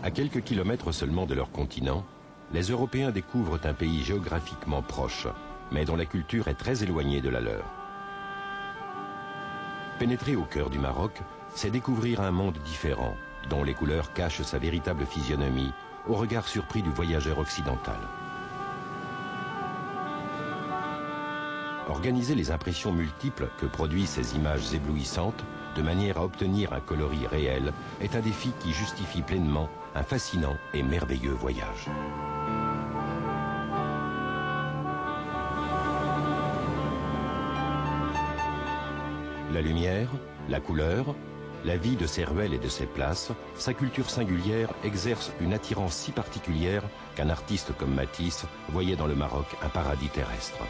À quelques kilomètres seulement de leur continent, les Européens découvrent un pays géographiquement proche, mais dont la culture est très éloignée de la leur. Pénétrer au cœur du Maroc, c'est découvrir un monde différent, dont les couleurs cachent sa véritable physionomie au regard surpris du voyageur occidental. Organiser les impressions multiples que produisent ces images éblouissantes, de manière à obtenir un coloris réel, est un défi qui justifie pleinement un fascinant et merveilleux voyage. La lumière, la couleur, la vie de ses ruelles et de ses places, sa culture singulière exerce une attirance si particulière qu'un artiste comme Matisse voyait dans le Maroc un paradis terrestre.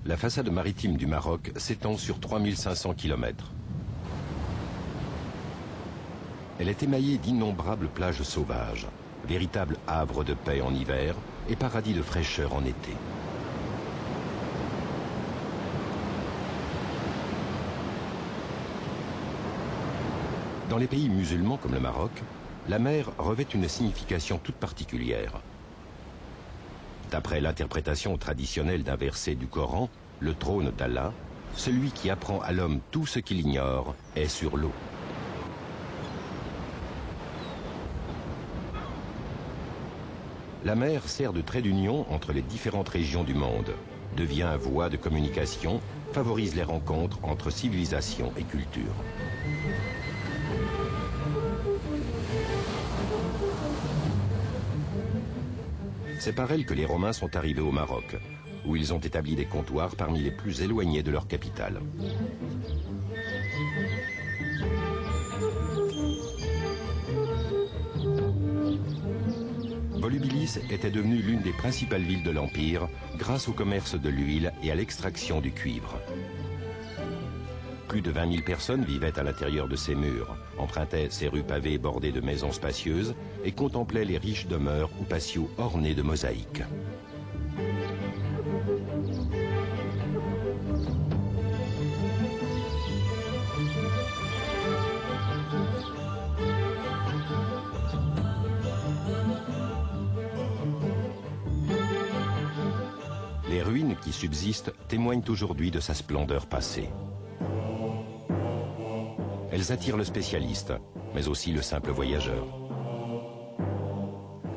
La façade maritime du Maroc s'étend sur 3500 km. Elle est émaillée d'innombrables plages sauvages, véritables havres de paix en hiver et paradis de fraîcheur en été. Dans les pays musulmans comme le Maroc, la mer revêt une signification toute particulière. D'après l'interprétation traditionnelle d'un verset du Coran, le trône d'Allah, celui qui apprend à l'homme tout ce qu'il ignore, est sur l'eau. La mer sert de trait d'union entre les différentes régions du monde, devient voie de communication, favorise les rencontres entre civilisation et culture. C'est par elle que les Romains sont arrivés au Maroc, où ils ont établi des comptoirs parmi les plus éloignés de leur capitale. Volubilis était devenue l'une des principales villes de l'Empire grâce au commerce de l'huile et à l'extraction du cuivre. Plus de 20 000 personnes vivaient à l'intérieur de ces murs, empruntaient ces rues pavées bordées de maisons spacieuses et contemplaient les riches demeures ou patios ornés de mosaïques. Les ruines qui subsistent témoignent aujourd'hui de sa splendeur passée. Elles attirent le spécialiste, mais aussi le simple voyageur.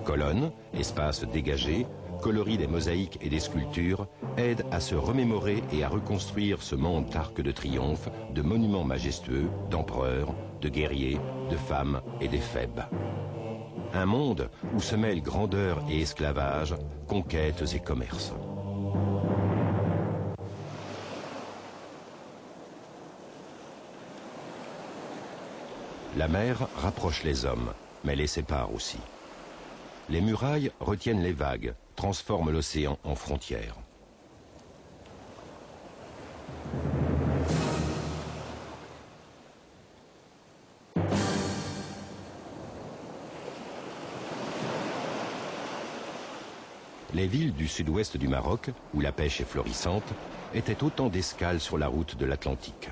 Colonnes, espaces dégagés, coloris des mosaïques et des sculptures aident à se remémorer et à reconstruire ce monde d'arcs de triomphe, de monuments majestueux, d'empereurs, de guerriers, de femmes et d'éphèbes. Un monde où se mêlent grandeur et esclavage, conquêtes et commerce. La mer rapproche les hommes, mais les sépare aussi. Les murailles retiennent les vagues, transforment l'océan en frontière. Les villes du sud-ouest du Maroc, où la pêche est florissante, étaient autant d'escales sur la route de l'Atlantique.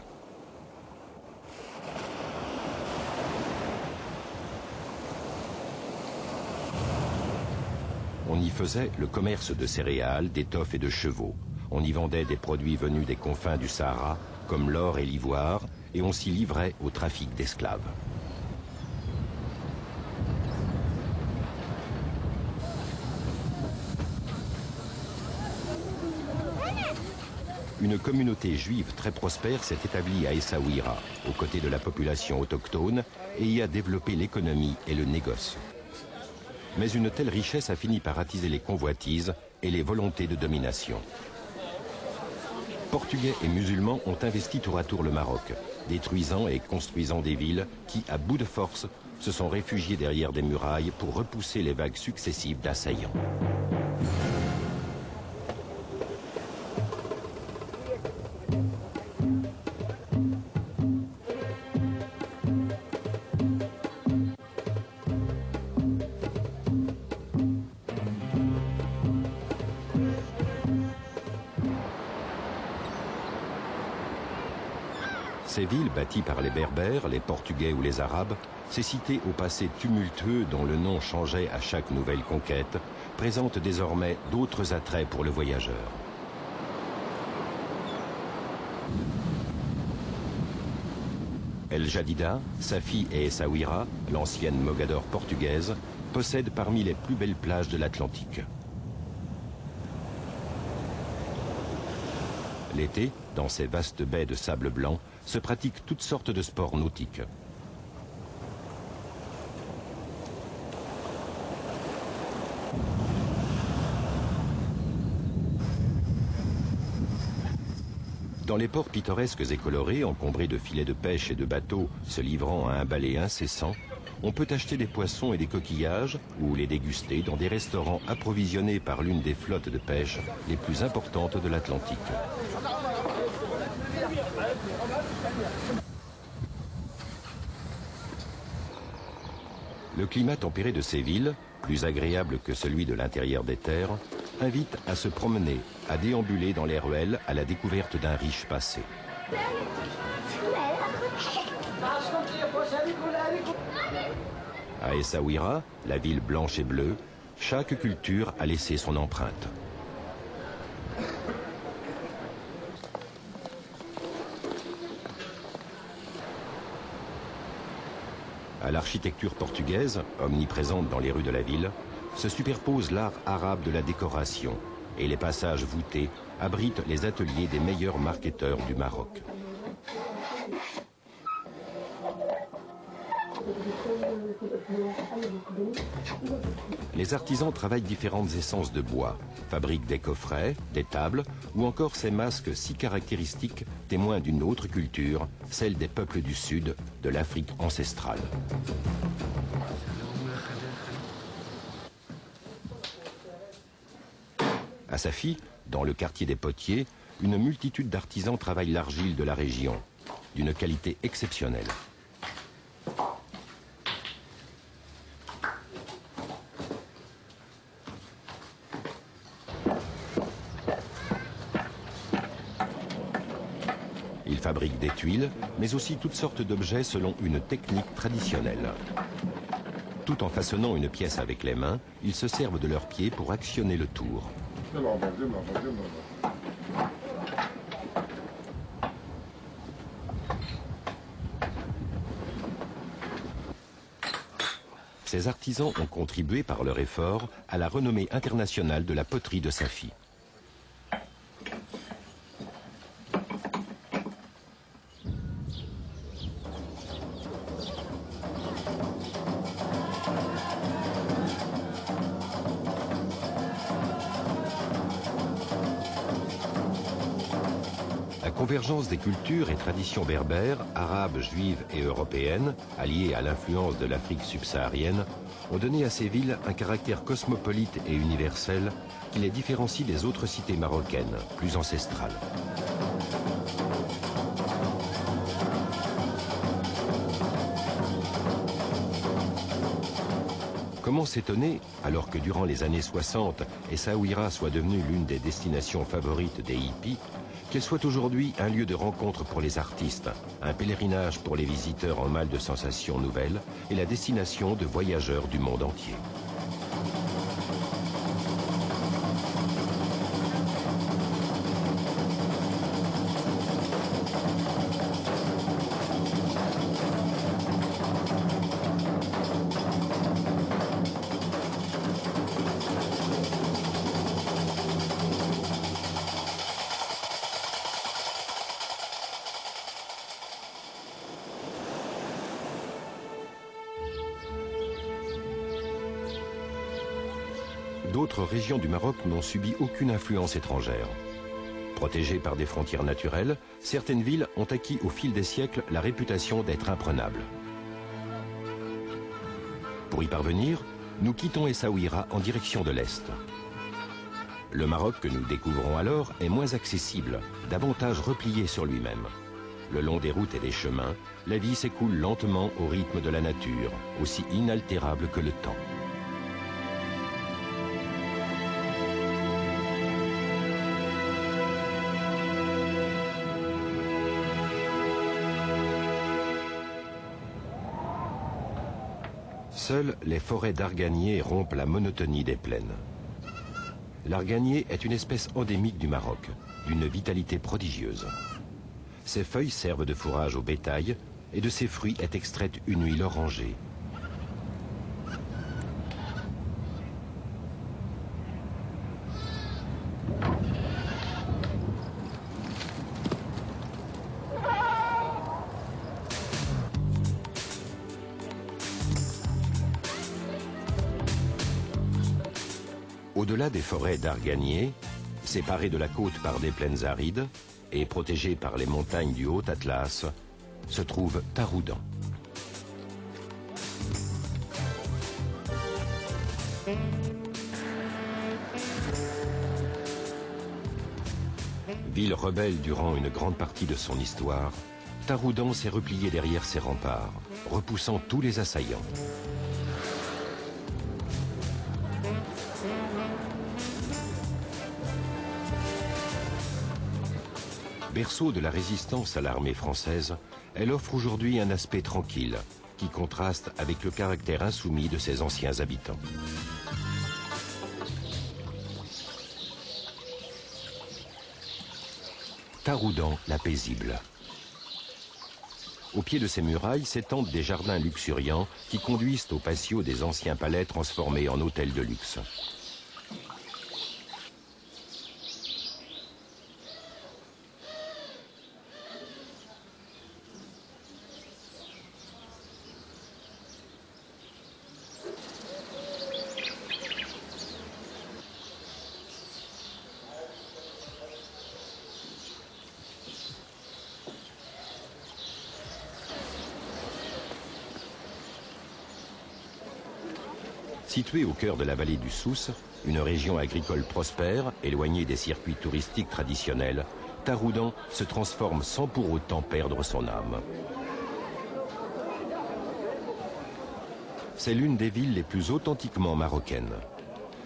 On y faisait le commerce de céréales, d'étoffes et de chevaux. On y vendait des produits venus des confins du Sahara, comme l'or et l'ivoire, et on s'y livrait au trafic d'esclaves. Une communauté juive très prospère s'est établie à Essaouira, aux côtés de la population autochtone, et y a développé l'économie et le négoce. Mais une telle richesse a fini par attiser les convoitises et les volontés de domination. Portugais et musulmans ont investi tour à tour le Maroc, détruisant et construisant des villes qui, à bout de force, se sont réfugiées derrière des murailles pour repousser les vagues successives d'assaillants. Ces villes, bâties par les Berbères, les Portugais ou les Arabes, ces cités au passé tumultueux dont le nom changeait à chaque nouvelle conquête, présentent désormais d'autres attraits pour le voyageur. El Jadida, Safi et Essaouira, l'ancienne Mogador portugaise, possèdent parmi les plus belles plages de l'Atlantique. L'été, dans ces vastes baies de sable blanc, se pratiquent toutes sortes de sports nautiques. Dans les ports pittoresques et colorés, encombrés de filets de pêche et de bateaux se livrant à un balai incessant, on peut acheter des poissons et des coquillages ou les déguster dans des restaurants approvisionnés par l'une des flottes de pêche les plus importantes de l'Atlantique. Le climat tempéré de ces villes, plus agréable que celui de l'intérieur des terres, invite à se promener, à déambuler dans les ruelles à la découverte d'un riche passé. À Essaouira, la ville blanche et bleue, chaque culture a laissé son empreinte. À l'architecture portugaise, omniprésente dans les rues de la ville, se superpose l'art arabe de la décoration et les passages voûtés abritent les ateliers des meilleurs marketeurs du Maroc. Les artisans travaillent différentes essences de bois, fabriquent des coffrets, des tables ou encore ces masques si caractéristiques, témoins d'une autre culture, celle des peuples du Sud, de l'Afrique ancestrale. À Safi, dans le quartier des Potiers, une multitude d'artisans travaillent l'argile de la région, d'une qualité exceptionnelle. Ils fabriquent des tuiles, mais aussi toutes sortes d'objets selon une technique traditionnelle. Tout en façonnant une pièce avec les mains, ils se servent de leurs pieds pour actionner le tour. Ces artisans ont contribué par leur effort à la renommée internationale de la poterie de Safi. La convergence des cultures et traditions berbères, arabes, juives et européennes, alliées à l'influence de l'Afrique subsaharienne, ont donné à ces villes un caractère cosmopolite et universel qui les différencie des autres cités marocaines, plus ancestrales. Comment s'étonner, alors que durant les années 60, Essaouira soit devenue l'une des destinations favorites des hippies, qu'elle soit aujourd'hui un lieu de rencontre pour les artistes, un pèlerinage pour les visiteurs en mal de sensations nouvelles et la destination de voyageurs du monde entier. D'autres régions du Maroc n'ont subi aucune influence étrangère. Protégées par des frontières naturelles, certaines villes ont acquis au fil des siècles la réputation d'être imprenables. Pour y parvenir, nous quittons Essaouira en direction de l'Est. Le Maroc que nous découvrons alors est moins accessible, davantage replié sur lui-même. Le long des routes et des chemins, la vie s'écoule lentement au rythme de la nature, aussi inaltérable que le temps. Seules les forêts d'arganier rompent la monotonie des plaines. L'arganier est une espèce endémique du Maroc, d'une vitalité prodigieuse. Ses feuilles servent de fourrage au bétail et de ses fruits est extraite une huile orangée. Au-delà des forêts d'arganier, séparées de la côte par des plaines arides et protégées par les montagnes du Haut Atlas, se trouve Taroudan. Ville rebelle durant une grande partie de son histoire, Taroudan s'est replié derrière ses remparts, repoussant tous les assaillants. Berceau de la résistance à l'armée française, elle offre aujourd'hui un aspect tranquille, qui contraste avec le caractère insoumis de ses anciens habitants. Taroudan, la paisible. Au pied de ces murailles s'étendent des jardins luxuriants qui conduisent au patio des anciens palais transformés en hôtels de luxe. Située au cœur de la vallée du Souss, une région agricole prospère, éloignée des circuits touristiques traditionnels, Taroudan se transforme sans pour autant perdre son âme. C'est l'une des villes les plus authentiquement marocaines.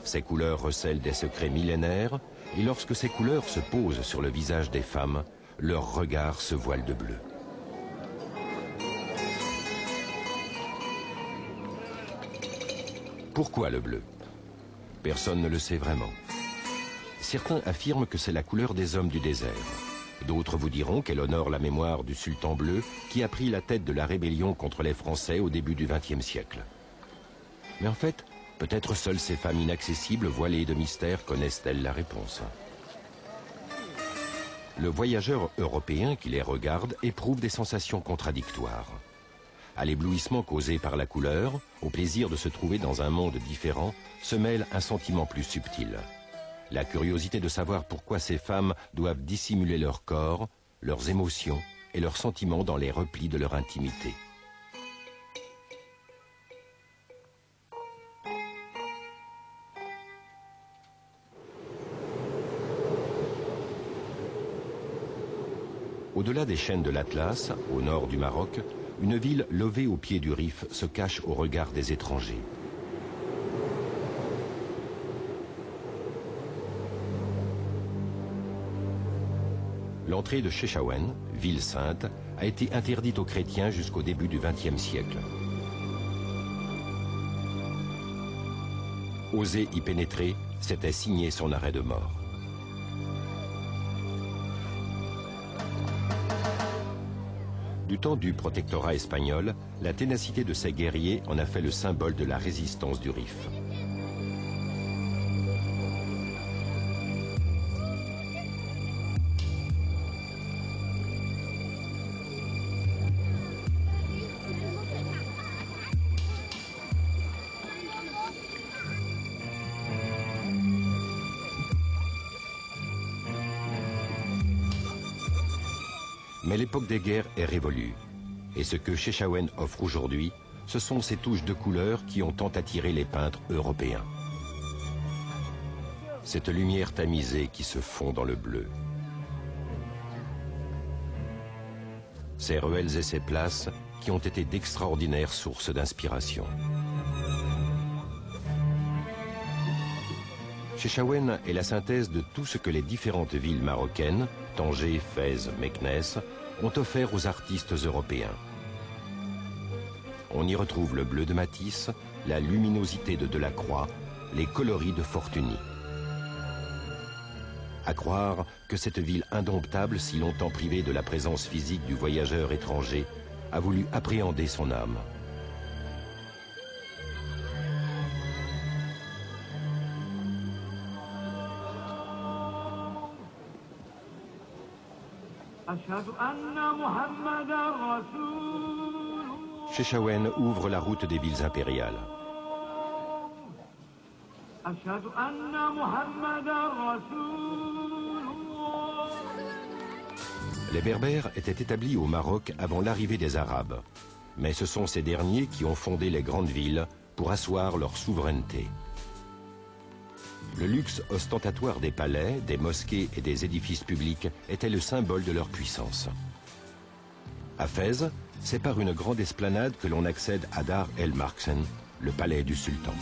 Ses couleurs recèlent des secrets millénaires, et lorsque ces couleurs se posent sur le visage des femmes, leur regard se voile de bleu. Pourquoi le bleu? Personne ne le sait vraiment. Certains affirment que c'est la couleur des hommes du désert. D'autres vous diront qu'elle honore la mémoire du sultan bleu qui a pris la tête de la rébellion contre les Français au début du XXe siècle. Mais en fait, peut-être seules ces femmes inaccessibles, voilées de mystère, connaissent-elles la réponse. Le voyageur européen qui les regarde éprouve des sensations contradictoires. À l'éblouissement causé par la couleur, au plaisir de se trouver dans un monde différent, se mêle un sentiment plus subtil. La curiosité de savoir pourquoi ces femmes doivent dissimuler leur corps, leurs émotions et leurs sentiments dans les replis de leur intimité. Au-delà des chaînes de l'Atlas, au nord du Maroc, une ville levée au pied du Rif se cache au regard des étrangers. L'entrée de Chefchaouen, ville sainte, a été interdite aux chrétiens jusqu'au début du XXe siècle. Oser y pénétrer, c'était signer son arrêt de mort. Du temps du protectorat espagnol, la ténacité de ces guerriers en a fait le symbole de la résistance du Rif. Mais l'époque des guerres est révolue. Et ce que Chefchaouen offre aujourd'hui, ce sont ces touches de couleurs qui ont tant attiré les peintres européens. Cette lumière tamisée qui se fond dans le bleu. Ces ruelles et ces places qui ont été d'extraordinaires sources d'inspiration. Chefchaouen est la synthèse de tout ce que les différentes villes marocaines, Tanger, Fès, Meknès, ont offert aux artistes européens. On y retrouve le bleu de Matisse, la luminosité de Delacroix, les coloris de Fortuny. À croire que cette ville indomptable, si longtemps privée de la présence physique du voyageur étranger, a voulu appréhender son âme. Chefchaouen ouvre la route des villes impériales. Les Berbères étaient établis au Maroc avant l'arrivée des Arabes. Mais ce sont ces derniers qui ont fondé les grandes villes pour asseoir leur souveraineté. Le luxe ostentatoire des palais, des mosquées et des édifices publics était le symbole de leur puissance. À Fès, c'est par une grande esplanade que l'on accède à Dar el-Marksen, le palais du sultan.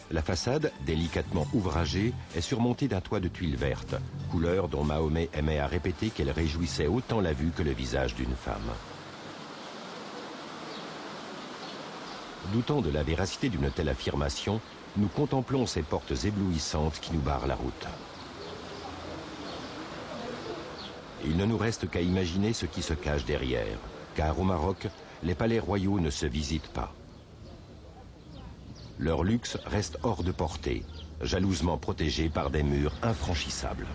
La façade, délicatement ouvragée, est surmontée d'un toit de tuiles vertes, couleur dont Mahomet aimait à répéter qu'elle réjouissait autant la vue que le visage d'une femme. Doutant de la véracité d'une telle affirmation, nous contemplons ces portes éblouissantes qui nous barrent la route. Il ne nous reste qu'à imaginer ce qui se cache derrière, car au Maroc, les palais royaux ne se visitent pas. Leur luxe reste hors de portée, jalousement protégé par des murs infranchissables.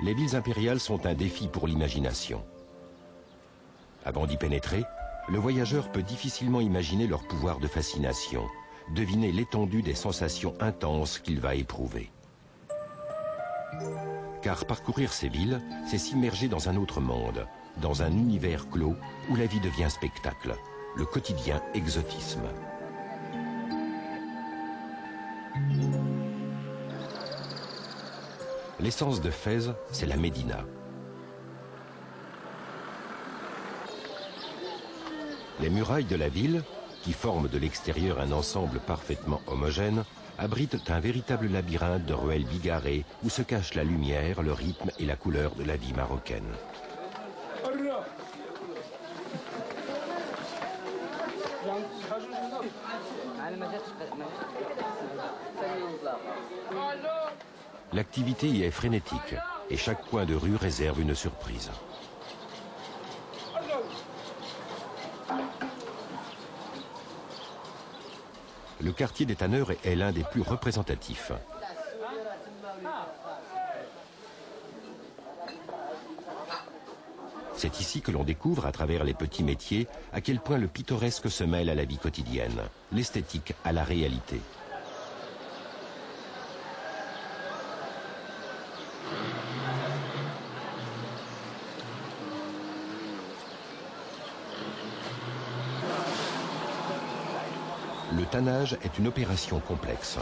Les villes impériales sont un défi pour l'imagination. Avant d'y pénétrer, le voyageur peut difficilement imaginer leur pouvoir de fascination, deviner l'étendue des sensations intenses qu'il va éprouver. Car parcourir ces villes, c'est s'immerger dans un autre monde, dans un univers clos où la vie devient spectacle, le quotidien exotisme. L'essence de Fès, c'est la Médina. Les murailles de la ville, qui forment de l'extérieur un ensemble parfaitement homogène, abritent un véritable labyrinthe de ruelles bigarrées où se cachent la lumière, le rythme et la couleur de la vie marocaine. L'activité y est frénétique et chaque coin de rue réserve une surprise. Le quartier des tanneurs est l'un des plus représentatifs. C'est ici que l'on découvre, à travers les petits métiers, à quel point le pittoresque se mêle à la vie quotidienne, l'esthétique à la réalité. Le tannage est une opération complexe.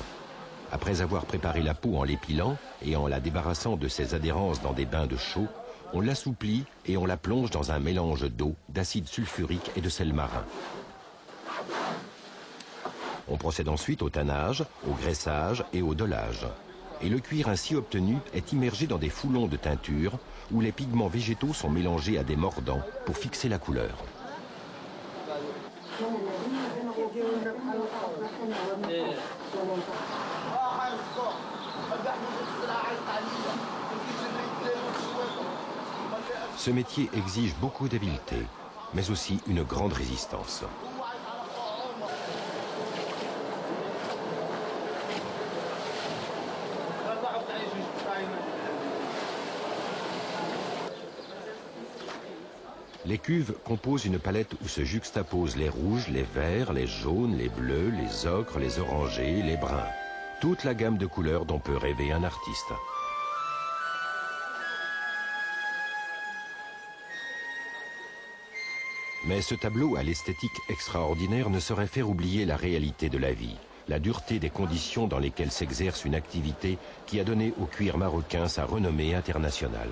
Après avoir préparé la peau en l'épilant et en la débarrassant de ses adhérences dans des bains de chaux, on l'assouplit et on la plonge dans un mélange d'eau, d'acide sulfurique et de sel marin. On procède ensuite au tannage, au graissage et au dollage. Et le cuir ainsi obtenu est immergé dans des foulons de teinture où les pigments végétaux sont mélangés à des mordants pour fixer la couleur. Ce métier exige beaucoup d'habileté, mais aussi une grande résistance. Les cuves composent une palette où se juxtaposent les rouges, les verts, les jaunes, les bleus, les ocres, les orangés, les bruns. toute la gamme de couleurs dont peut rêver un artiste. Mais ce tableau à l'esthétique extraordinaire ne saurait faire oublier la réalité de la vie, la dureté des conditions dans lesquelles s'exerce une activité qui a donné au cuir marocain sa renommée internationale.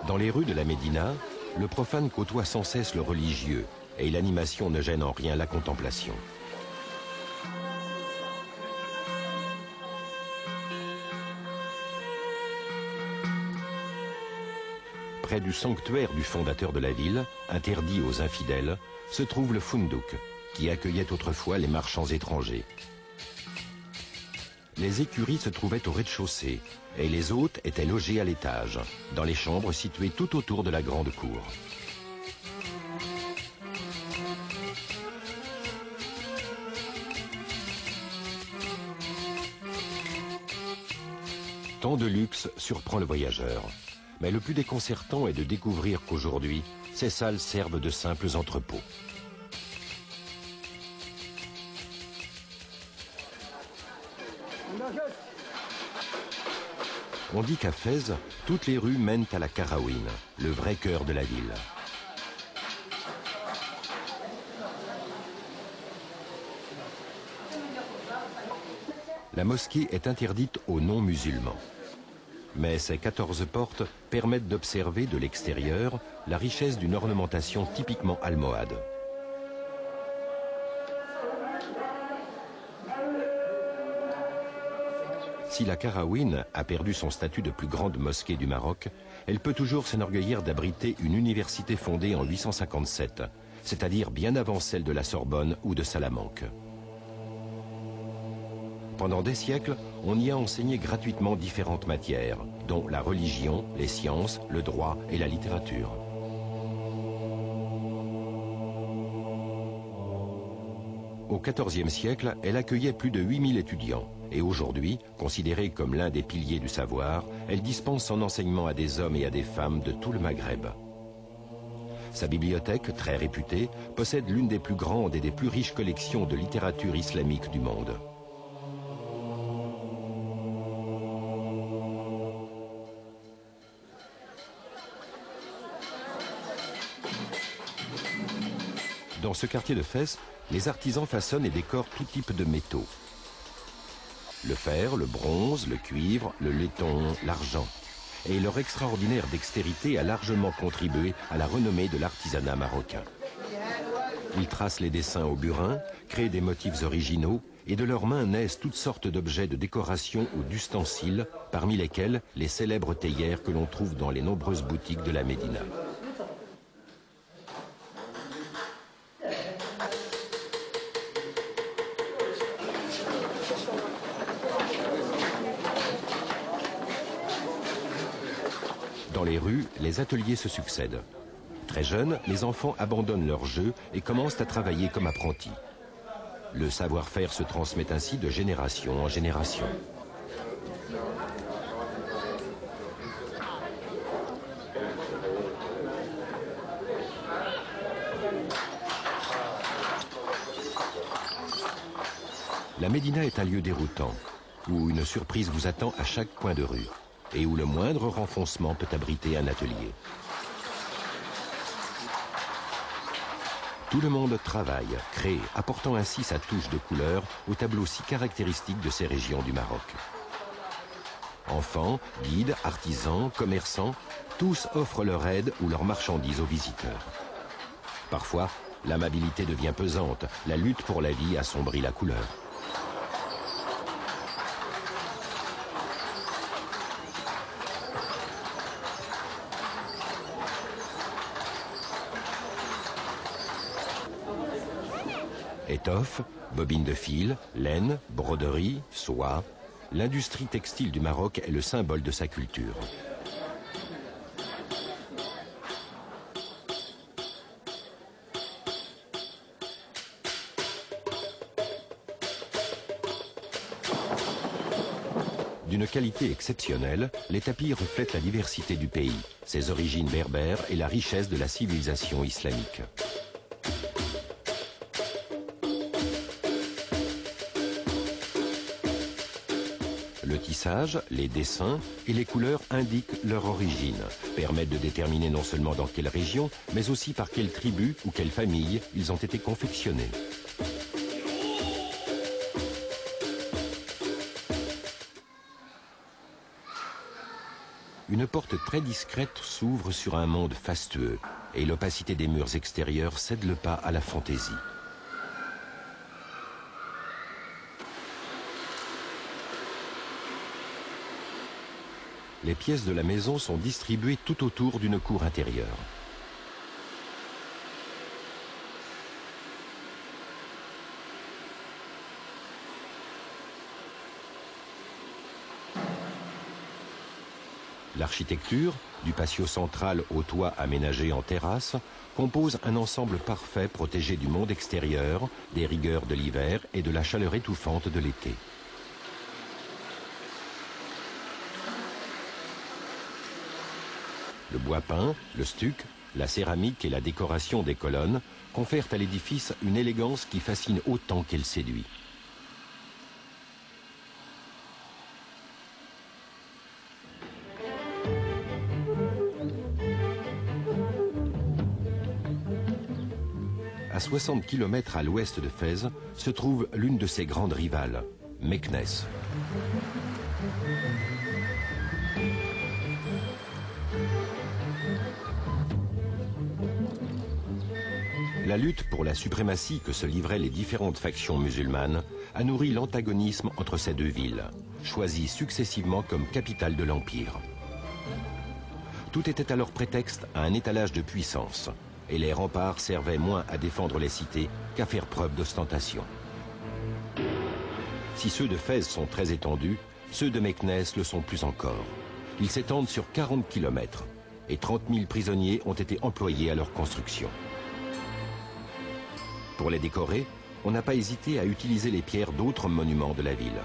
Dans les rues de la Médina, le profane côtoie sans cesse le religieux et l'animation ne gêne en rien la contemplation. Près du sanctuaire du fondateur de la ville, interdit aux infidèles, se trouve le Fundouk, qui accueillait autrefois les marchands étrangers. Les écuries se trouvaient au rez-de-chaussée et les hôtes étaient logés à l'étage, dans les chambres situées tout autour de la grande cour. Tant de luxe surprend le voyageur. Mais le plus déconcertant est de découvrir qu'aujourd'hui, ces salles servent de simples entrepôts. On dit qu'à Fès, toutes les rues mènent à la Karaouine, le vrai cœur de la ville. La mosquée est interdite aux non-musulmans. Mais ces 14 portes permettent d'observer de l'extérieur la richesse d'une ornementation typiquement almohade. Si la Karaouine a perdu son statut de plus grande mosquée du Maroc, elle peut toujours s'enorgueillir d'abriter une université fondée en 857, c'est-à-dire bien avant celle de la Sorbonne ou de Salamanque. Pendant des siècles, on y a enseigné gratuitement différentes matières, dont la religion, les sciences, le droit et la littérature. Au XIVe siècle, elle accueillait plus de 8000 étudiants. Et aujourd'hui, considérée comme l'un des piliers du savoir, elle dispense son enseignement à des hommes et à des femmes de tout le Maghreb. Sa bibliothèque, très réputée, possède l'une des plus grandes et des plus riches collections de littérature islamique du monde. Dans ce quartier de Fès, les artisans façonnent et décorent tout type de métaux. Le fer, le bronze, le cuivre, le laiton, l'argent. Et leur extraordinaire dextérité a largement contribué à la renommée de l'artisanat marocain. Ils tracent les dessins au burin, créent des motifs originaux, et de leurs mains naissent toutes sortes d'objets de décoration ou d'ustensiles, parmi lesquels les célèbres théières que l'on trouve dans les nombreuses boutiques de la Médina. Dans les rues, les ateliers se succèdent. Très jeunes, les enfants abandonnent leurs jeux et commencent à travailler comme apprentis. Le savoir-faire se transmet ainsi de génération en génération. La Médina est un lieu déroutant, où une surprise vous attend à chaque coin de rue, et où le moindre renfoncement peut abriter un atelier. Tout le monde travaille, crée, apportant ainsi sa touche de couleur au tableau si caractéristique de ces régions du Maroc. Enfants, guides, artisans, commerçants, tous offrent leur aide ou leurs marchandises aux visiteurs. Parfois, l'amabilité devient pesante, la lutte pour la vie assombrit la couleur. Étoffes, bobines de fil, laine, broderie, soie, l'industrie textile du Maroc est le symbole de sa culture. D'une qualité exceptionnelle, les tapis reflètent la diversité du pays, ses origines berbères et la richesse de la civilisation islamique. Le tissage, les dessins et les couleurs indiquent leur origine, permettent de déterminer non seulement dans quelle région, mais aussi par quelle tribu ou quelle famille ils ont été confectionnés. Une porte très discrète s'ouvre sur un monde fastueux et l'opacité des murs extérieurs cède le pas à la fantaisie. Les pièces de la maison sont distribuées tout autour d'une cour intérieure. L'architecture, du patio central au toit aménagé en terrasse, compose un ensemble parfait protégé du monde extérieur, des rigueurs de l'hiver et de la chaleur étouffante de l'été. Le bois peint, le stuc, la céramique et la décoration des colonnes confèrent à l'édifice une élégance qui fascine autant qu'elle séduit. À 60 km à l'ouest de Fès se trouve l'une de ses grandes rivales, Meknès. La lutte pour la suprématie que se livraient les différentes factions musulmanes a nourri l'antagonisme entre ces deux villes, choisies successivement comme capitales de l'Empire. Tout était alors prétexte à un étalage de puissance, et les remparts servaient moins à défendre les cités qu'à faire preuve d'ostentation. Si ceux de Fès sont très étendus, ceux de Meknès le sont plus encore. Ils s'étendent sur 40 km, et 30 000 prisonniers ont été employés à leur construction. Pour les décorer, on n'a pas hésité à utiliser les pierres d'autres monuments de la ville.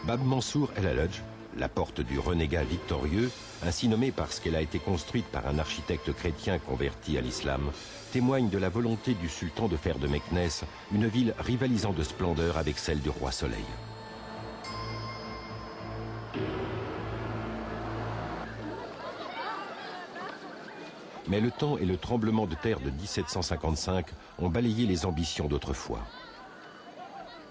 Bab Mansour El Hadj, la porte du renégat victorieux, ainsi nommée parce qu'elle a été construite par un architecte chrétien converti à l'islam, témoigne de la volonté du sultan de faire de Meknès une ville rivalisant de splendeur avec celle du roi Soleil. Mais le temps et le tremblement de terre de 1755 ont balayé les ambitions d'autrefois.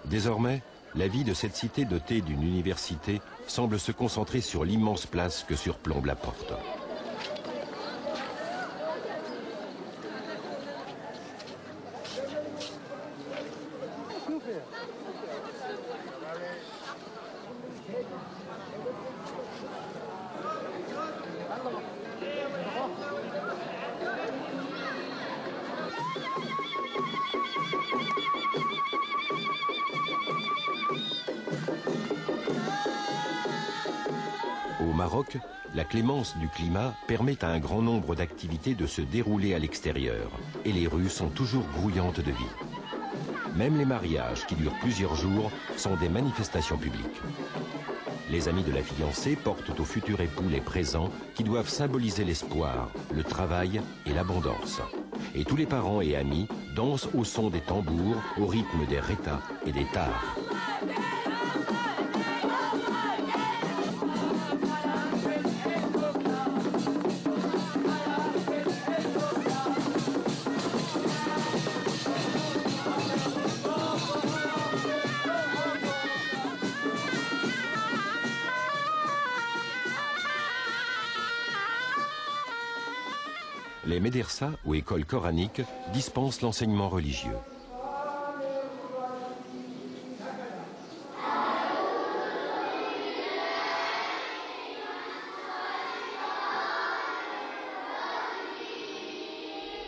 Désormais, la vie de cette cité dotée d'une université semble se concentrer sur l'immense place que surplombe la porte. Au Maroc, la clémence du climat permet à un grand nombre d'activités de se dérouler à l'extérieur, et les rues sont toujours grouillantes de vie. Même les mariages, qui durent plusieurs jours, sont des manifestations publiques. Les amis de la fiancée portent au futur époux les présents qui doivent symboliser l'espoir, le travail et l'abondance. Et tous les parents et amis dansent au son des tambours, au rythme des rétas et des tares. Les médersas, ou écoles coraniques, dispensent l'enseignement religieux.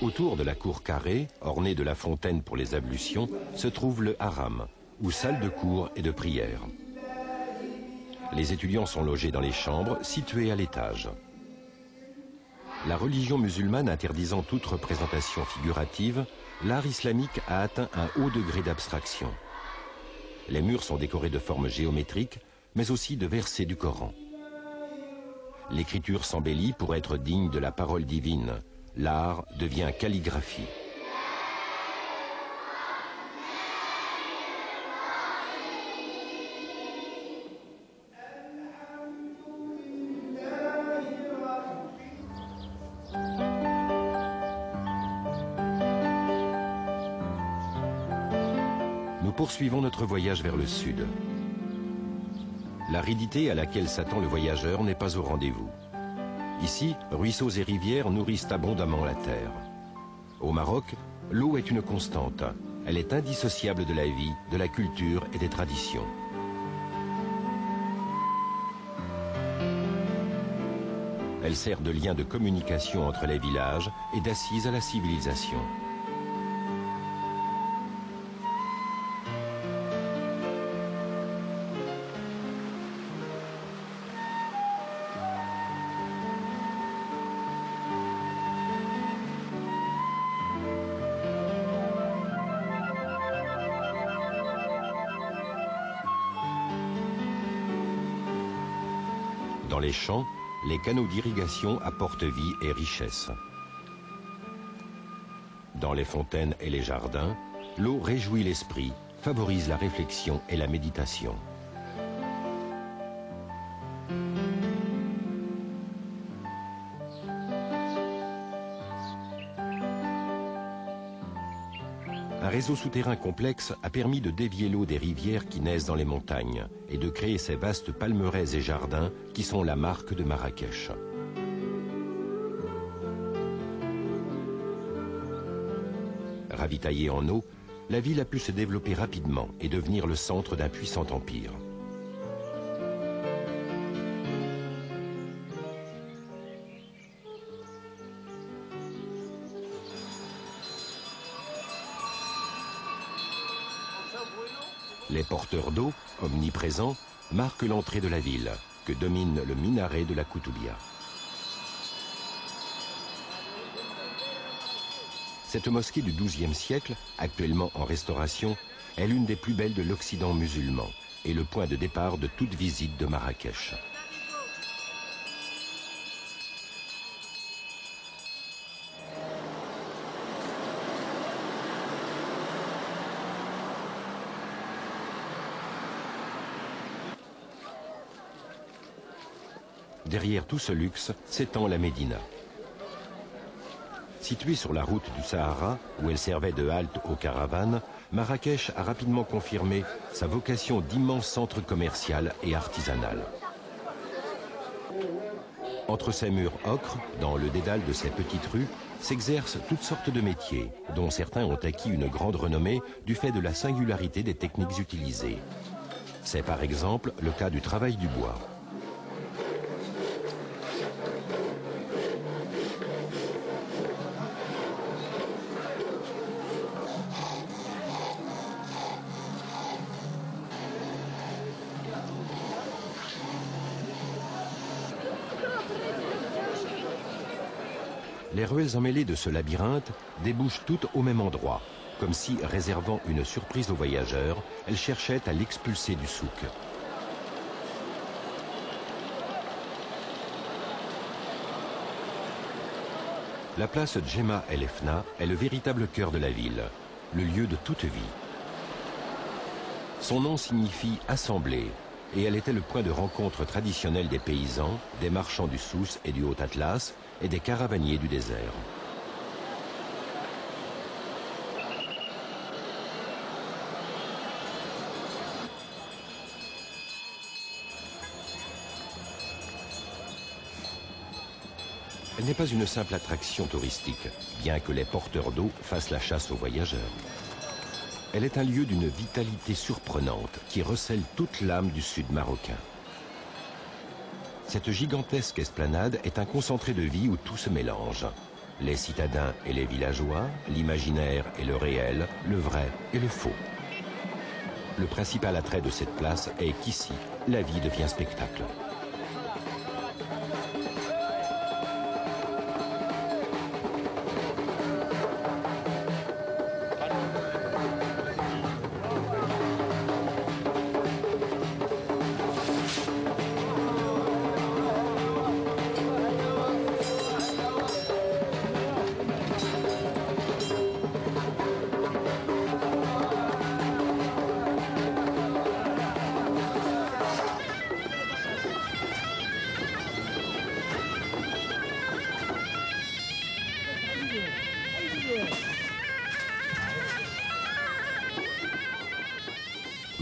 Autour de la cour carrée, ornée de la fontaine pour les ablutions, se trouve le haram, ou salle de cours et de prière. Les étudiants sont logés dans les chambres, situées à l'étage. La religion musulmane interdisant toute représentation figurative, l'art islamique a atteint un haut degré d'abstraction. Les murs sont décorés de formes géométriques, mais aussi de versets du Coran. L'écriture s'embellit pour être digne de la parole divine. L'art devient calligraphie. Nous poursuivons notre voyage vers le sud. L'aridité à laquelle s'attend le voyageur n'est pas au rendez-vous. Ici, ruisseaux et rivières nourrissent abondamment la terre. Au Maroc, l'eau est une constante. Elle est indissociable de la vie, de la culture et des traditions. Elle sert de lien de communication entre les villages et d'assise à la civilisation. Dans les champs, les canaux d'irrigation apportent vie et richesse. Dans les fontaines et les jardins, l'eau réjouit l'esprit, favorise la réflexion et la méditation. Un réseau souterrain complexe a permis de dévier l'eau des rivières qui naissent dans les montagnes et de créer ces vastes palmeraies et jardins qui sont la marque de Marrakech. Ravitaillée en eau, la ville a pu se développer rapidement et devenir le centre d'un puissant empire. Les porteurs d'eau, omniprésents, marquent l'entrée de la ville, que domine le minaret de la Koutoubia. Cette mosquée du XIIe siècle, actuellement en restauration, est l'une des plus belles de l'Occident musulman et le point de départ de toute visite de Marrakech. Derrière tout ce luxe s'étend la Médina. Située sur la route du Sahara, où elle servait de halte aux caravanes, Marrakech a rapidement confirmé sa vocation d'immense centre commercial et artisanal. Entre ses murs ocre, dans le dédale de ces petites rues, s'exercent toutes sortes de métiers, dont certains ont acquis une grande renommée du fait de la singularité des techniques utilisées. C'est par exemple le cas du travail du bois. Les ruelles emmêlées de ce labyrinthe débouchent toutes au même endroit, comme si, réservant une surprise aux voyageurs, elles cherchaient à l'expulser du souk. La place Djemma El Fna est le véritable cœur de la ville, le lieu de toute vie. Son nom signifie « assemblée » et elle était le point de rencontre traditionnel des paysans, des marchands du Souss et du Haut-Atlas et des caravaniers du désert. Elle n'est pas une simple attraction touristique, bien que les porteurs d'eau fassent la chasse aux voyageurs. Elle est un lieu d'une vitalité surprenante qui recèle toute l'âme du sud marocain. Cette gigantesque esplanade est un concentré de vie où tout se mélange. Les citadins et les villageois, l'imaginaire et le réel, le vrai et le faux. Le principal attrait de cette place est qu'ici, la vie devient spectacle.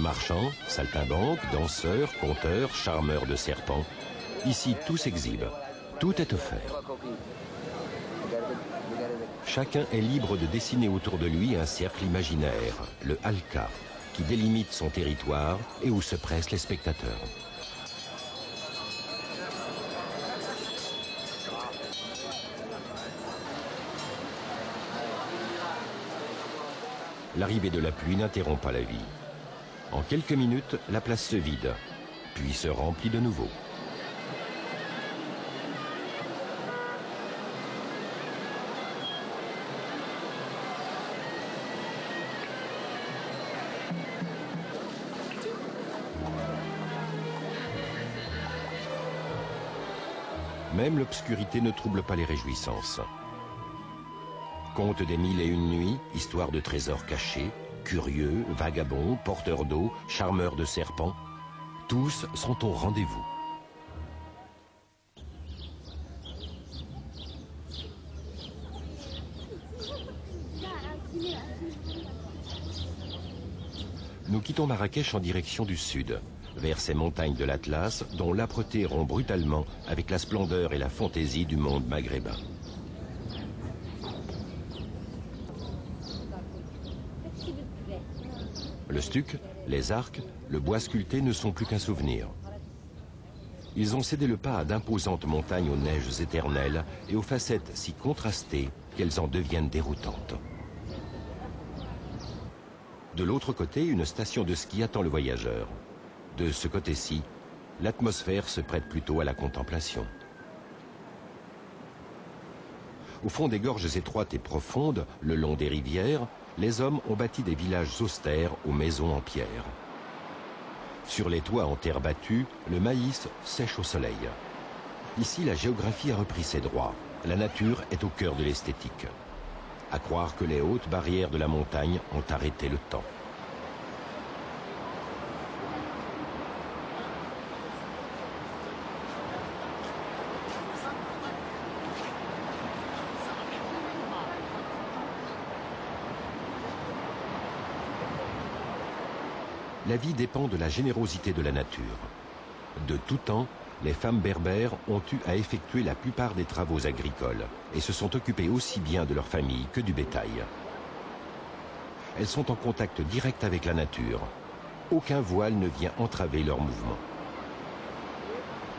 Marchands, saltimbanques, danseurs, conteurs, charmeurs de serpents. Ici, tout s'exhibe. Tout est offert. Chacun est libre de dessiner autour de lui un cercle imaginaire, le halqa, qui délimite son territoire et où se pressent les spectateurs. L'arrivée de la pluie n'interrompt pas la vie. En quelques minutes, la place se vide, puis se remplit de nouveau. Même l'obscurité ne trouble pas les réjouissances. Conte des 1001 nuits, histoire de trésors cachés, curieux, vagabonds, porteurs d'eau, charmeurs de serpents, tous sont au rendez-vous. Nous quittons Marrakech en direction du sud, vers ces montagnes de l'Atlas dont l'âpreté rompt brutalement avec la splendeur et la fantaisie du monde maghrébin. Le stuc, les arcs, le bois sculpté ne sont plus qu'un souvenir. Ils ont cédé le pas à d'imposantes montagnes aux neiges éternelles et aux facettes si contrastées qu'elles en deviennent déroutantes. De l'autre côté, une station de ski attend le voyageur. De ce côté-ci, l'atmosphère se prête plutôt à la contemplation. Au fond des gorges étroites et profondes, le long des rivières, les hommes ont bâti des villages austères aux maisons en pierre. Sur les toits en terre battue, le maïs sèche au soleil. Ici, la géographie a repris ses droits. La nature est au cœur de l'esthétique. À croire que les hautes barrières de la montagne ont arrêté le temps. La vie dépend de la générosité de la nature. De tout temps, les femmes berbères ont eu à effectuer la plupart des travaux agricoles et se sont occupées aussi bien de leur famille que du bétail. Elles sont en contact direct avec la nature. Aucun voile ne vient entraver leurs mouvements.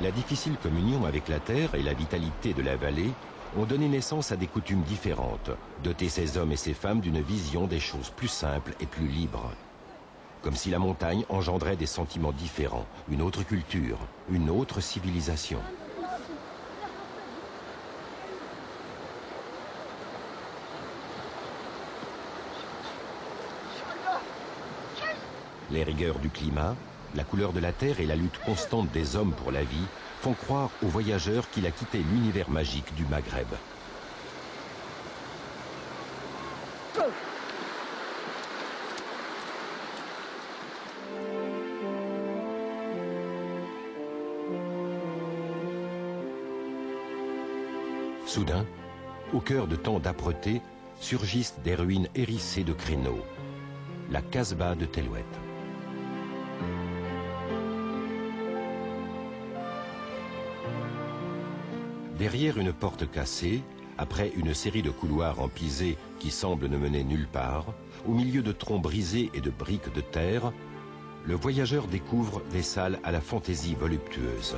La difficile communion avec la terre et la vitalité de la vallée ont donné naissance à des coutumes différentes, doté ces hommes et ces femmes d'une vision des choses plus simples et plus libres. Comme si la montagne engendrait des sentiments différents, une autre culture, une autre civilisation. Les rigueurs du climat, la couleur de la terre et la lutte constante des hommes pour la vie font croire aux voyageurs qu'il a quitté l'univers magique du Maghreb. Soudain, au cœur de tant d'âpreté, surgissent des ruines hérissées de créneaux. La Casbah de Telouet. Derrière une porte cassée, après une série de couloirs en pisé qui semblent ne mener nulle part, au milieu de troncs brisés et de briques de terre, le voyageur découvre des salles à la fantaisie voluptueuse.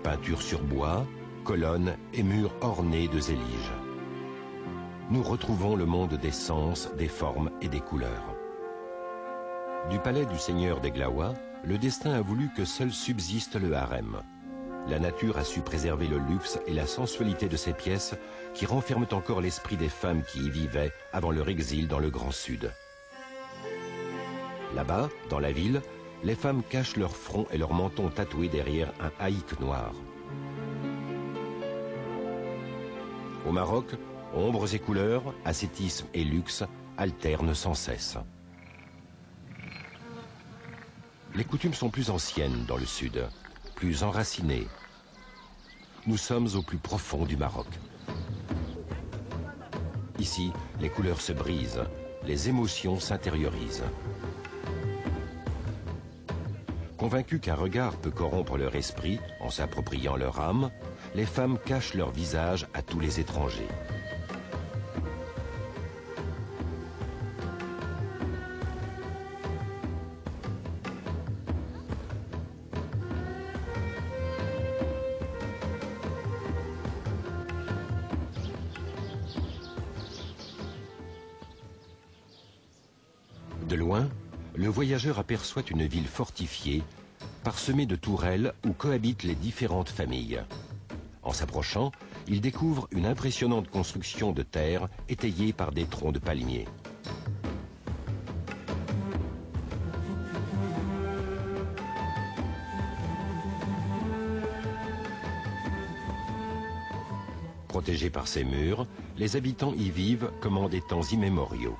Peintures sur bois, colonnes et murs ornés de zéliges. Nous retrouvons le monde des sens, des formes et des couleurs. Du palais du seigneur des Glaouas, le destin a voulu que seul subsiste le harem. La nature a su préserver le luxe et la sensualité de ces pièces qui renferment encore l'esprit des femmes qui y vivaient avant leur exil dans le Grand Sud. Là-bas, dans la ville, les femmes cachent leur front et leur menton tatoués derrière un haïk noir. Au Maroc, ombres et couleurs, ascétisme et luxe alternent sans cesse. Les coutumes sont plus anciennes dans le sud, plus enracinées. Nous sommes au plus profond du Maroc. Ici, les couleurs se brisent, les émotions s'intériorisent. Convaincus qu'un regard peut corrompre leur esprit en s'appropriant leur âme, les femmes cachent leur visage à tous les étrangers. De loin, le voyageur aperçoit une ville fortifiée, parsemée de tourelles où cohabitent les différentes familles. En s'approchant, il découvre une impressionnante construction de terre étayée par des troncs de palmiers. Protégés par ces murs, les habitants y vivent comme en des temps immémoriaux.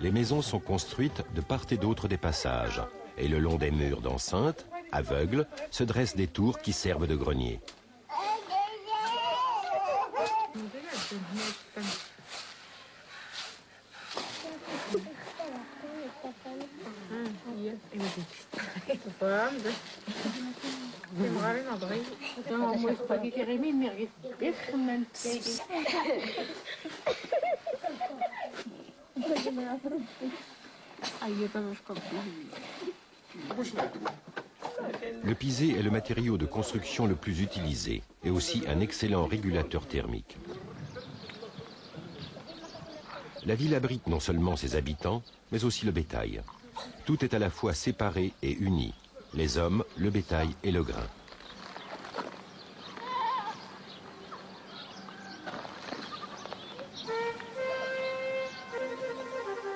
Les maisons sont construites de part et d'autre des passages, et le long des murs d'enceinte, aveugles, se dressent des tours qui servent de greniers. Le pisé est le matériau de construction le plus utilisé et aussi un excellent régulateur thermique. La ville abrite non seulement ses habitants, mais aussi le bétail. Tout est à la fois séparé et uni, les hommes, le bétail et le grain.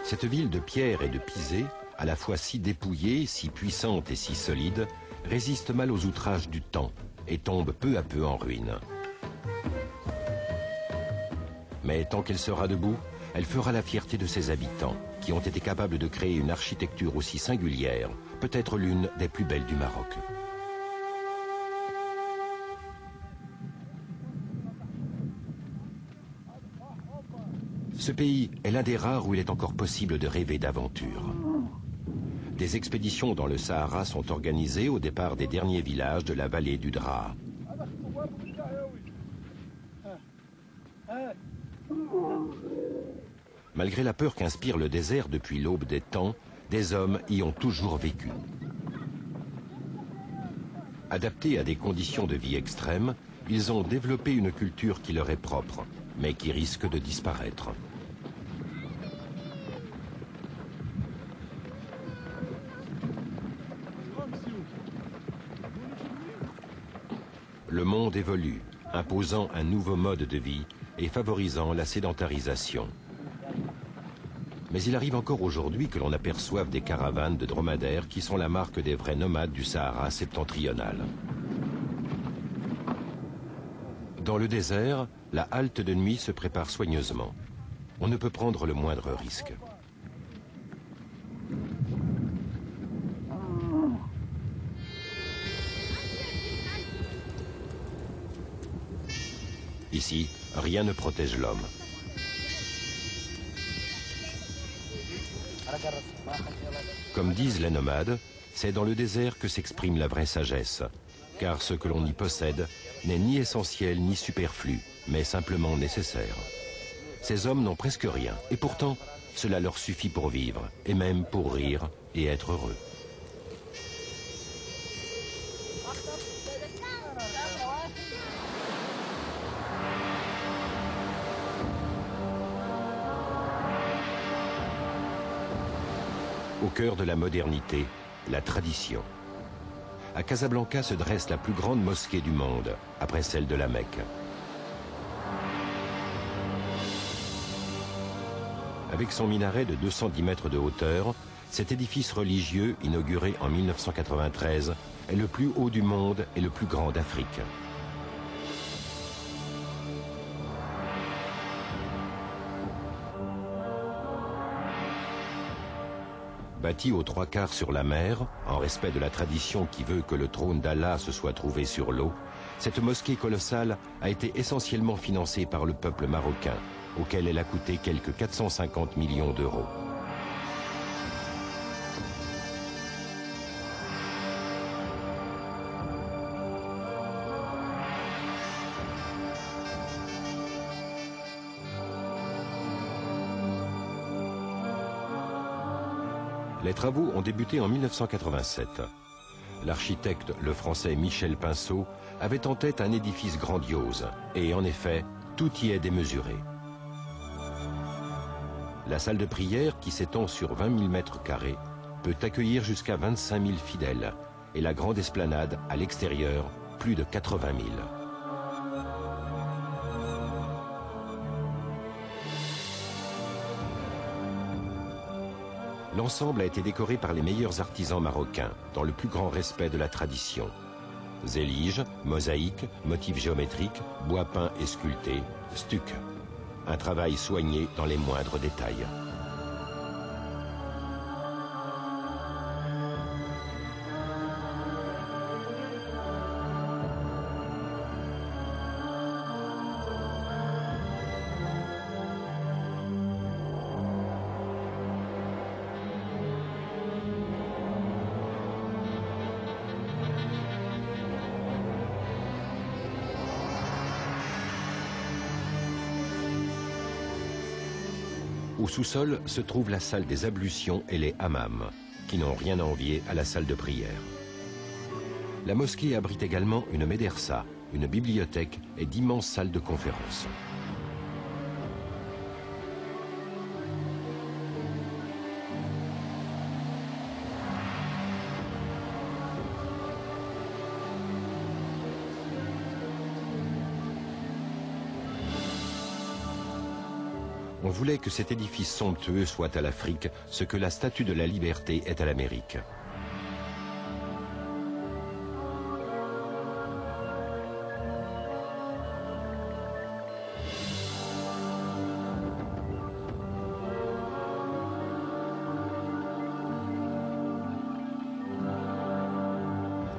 Cette ville de pierre et de pisé, à la fois si dépouillée, si puissante et si solide, résiste mal aux outrages du temps et tombe peu à peu en ruine. Mais tant qu'elle sera debout, elle fera la fierté de ses habitants, qui ont été capables de créer une architecture aussi singulière, peut-être l'une des plus belles du Maroc. Ce pays est l'un des rares où il est encore possible de rêver d'aventure. Des expéditions dans le Sahara sont organisées au départ des derniers villages de la vallée du Draa. Malgré la peur qu'inspire le désert depuis l'aube des temps, des hommes y ont toujours vécu. Adaptés à des conditions de vie extrêmes, ils ont développé une culture qui leur est propre, mais qui risque de disparaître. Le monde évolue, imposant un nouveau mode de vie et favorisant la sédentarisation. Mais il arrive encore aujourd'hui que l'on aperçoive des caravanes de dromadaires qui sont la marque des vrais nomades du Sahara septentrional. Dans le désert, la halte de nuit se prépare soigneusement. On ne peut prendre le moindre risque. Ici, rien ne protège l'homme. Comme disent les nomades, c'est dans le désert que s'exprime la vraie sagesse, car ce que l'on y possède n'est ni essentiel ni superflu, mais simplement nécessaire. Ces hommes n'ont presque rien, et pourtant, cela leur suffit pour vivre, et même pour rire et être heureux. Au cœur de la modernité, la tradition. À Casablanca se dresse la plus grande mosquée du monde, après celle de la Mecque. Avec son minaret de 210 mètres de hauteur, cet édifice religieux, inauguré en 1993, est le plus haut du monde et le plus grand d'Afrique. Bâtie aux 3/4 sur la mer, en respect de la tradition qui veut que le trône d'Allah se soit trouvé sur l'eau, cette mosquée colossale a été essentiellement financée par le peuple marocain, auquel elle a coûté quelques 450 millions d'euros. Les travaux ont débuté en 1987. L'architecte, le français Michel Pinceau, avait en tête un édifice grandiose, et en effet, tout y est démesuré. La salle de prière, qui s'étend sur 20 000 mètres carrés, peut accueillir jusqu'à 25 000 fidèles, et la grande esplanade, à l'extérieur, plus de 80 000. L'ensemble a été décoré par les meilleurs artisans marocains, dans le plus grand respect de la tradition. Zélige, mosaïques, motifs géométriques, bois peint et sculpté, stuc. Un travail soigné dans les moindres détails. Au sous-sol se trouve la salle des ablutions et les hammams, qui n'ont rien à envier à la salle de prière. La mosquée abrite également une médersa, une bibliothèque et d'immenses salles de conférence. On voulait que cet édifice somptueux soit à l'Afrique ce que la Statue de la Liberté est à l'Amérique.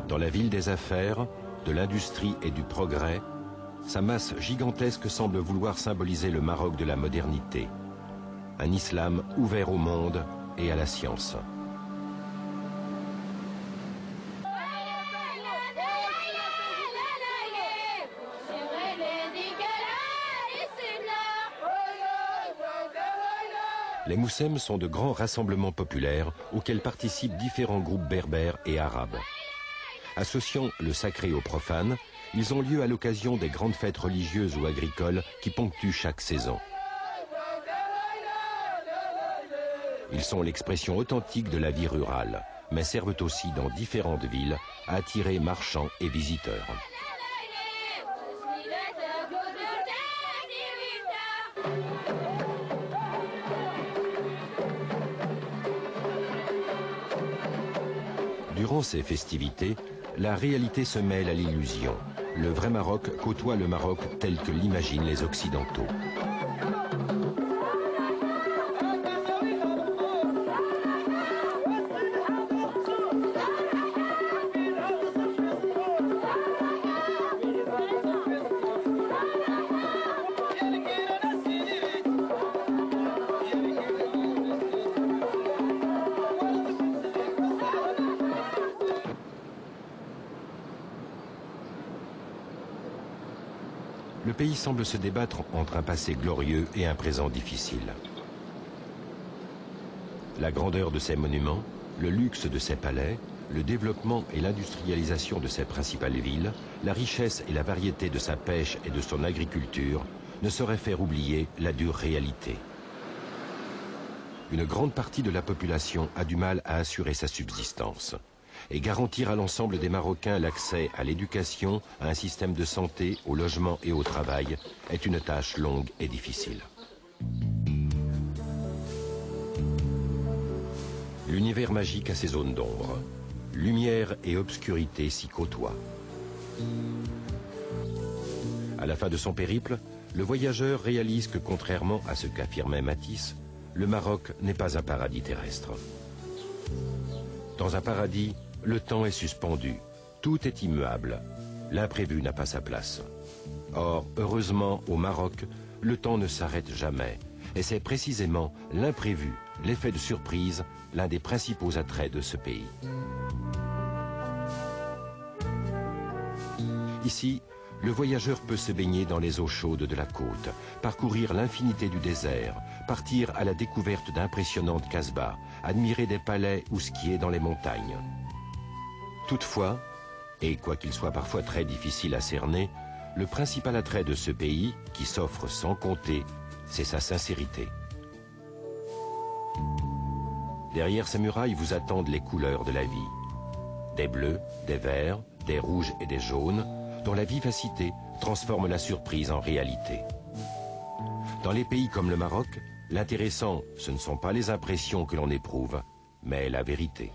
Dans la ville des affaires, de l'industrie et du progrès, sa masse gigantesque semble vouloir symboliser le Maroc de la modernité, un islam ouvert au monde et à la science. Les Moussem sont de grands rassemblements populaires auxquels participent différents groupes berbères et arabes. Associant le sacré au profane, ils ont lieu à l'occasion des grandes fêtes religieuses ou agricoles qui ponctuent chaque saison. Ils sont l'expression authentique de la vie rurale, mais servent aussi dans différentes villes à attirer marchands et visiteurs. Durant ces festivités, la réalité se mêle à l'illusion. Le vrai Maroc côtoie le Maroc tel que l'imaginent les Occidentaux. Le pays semble se débattre entre un passé glorieux et un présent difficile. La grandeur de ses monuments, le luxe de ses palais, le développement et l'industrialisation de ses principales villes, la richesse et la variété de sa pêche et de son agriculture ne sauraient faire oublier la dure réalité. Une grande partie de la population a du mal à assurer sa subsistance. Et garantir à l'ensemble des Marocains l'accès à l'éducation, à un système de santé, au logement et au travail est une tâche longue et difficile. L'univers magique a ses zones d'ombre. Lumière et obscurité s'y côtoient. À la fin de son périple, le voyageur réalise que contrairement à ce qu'affirmait Matisse, le Maroc n'est pas un paradis terrestre. Dans un paradis, le temps est suspendu, tout est immuable, l'imprévu n'a pas sa place. Or, heureusement, au Maroc, le temps ne s'arrête jamais, et c'est précisément l'imprévu, l'effet de surprise, l'un des principaux attraits de ce pays. Ici, le voyageur peut se baigner dans les eaux chaudes de la côte, parcourir l'infinité du désert, partir à la découverte d'impressionnantes casbahs, admirer des palais ou skier dans les montagnes. Toutefois, et quoiqu'il soit parfois très difficile à cerner, le principal attrait de ce pays, qui s'offre sans compter, c'est sa sincérité. Derrière ces murailles vous attendent les couleurs de la vie. Des bleus, des verts, des rouges et des jaunes, dont la vivacité transforme la surprise en réalité. Dans les pays comme le Maroc, l'intéressant, ce ne sont pas les impressions que l'on éprouve, mais la vérité.